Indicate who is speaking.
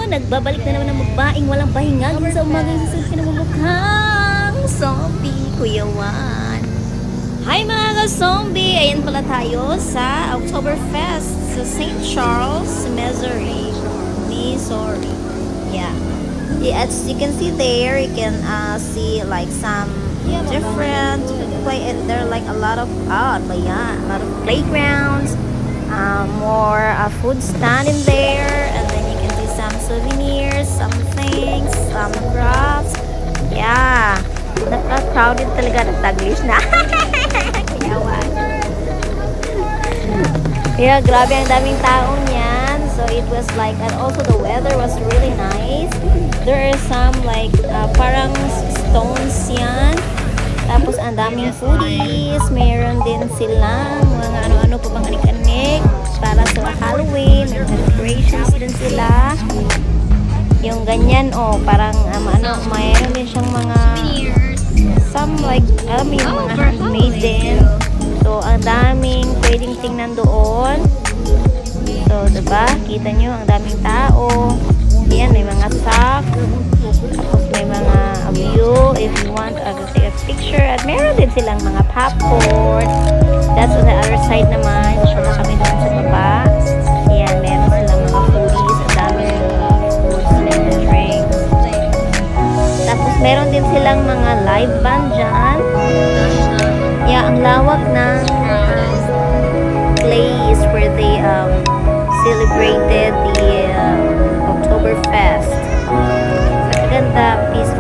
Speaker 1: nagbabalik na naman ng magbaing walang pahinga sa umaga yung susunod ka na mumukhang zombie, Kuya Juan. Hi mga ka-zombie! Ayan pala tayo sa Oktoberfest sa St. Charles, Missouri. Yeah. As you can see there, you can see like some different play, and there are like a lot of a lot of playgrounds, more food stand in there, and then you can see some souvenirs, some things, some crafts. Yeah, naka-crowded talaga, nag-Taglish na. Yeah, grabe ang daming tao niyan. So it was like, and also the weather was really nice. There are some like parang stones yan. Tapos ang daming foodies. Meron din silang mga ano-ano pa bang anik-anik para sa Halloween. May decorations din sila. Yung ganyan, parang mayroon din siyang mga some like, alam mo yung mga handmade din. So, ang daming pwedeng tingnan doon. So, diba? Kita nyo, ang daming tao. Yan, may mga sock. Tapos may mga view if you want to take a picture. At meron din silang mga popcorn. That's on the other side naman. Punta kami doon sa baba. Yan, meron silang mga foodies. Ang daming foods and drinks. Tapos meron din silang mga live band dyan. Yeah, ang lawak ng place where they celebrated the Oktoberfest. Maganda, peaceful.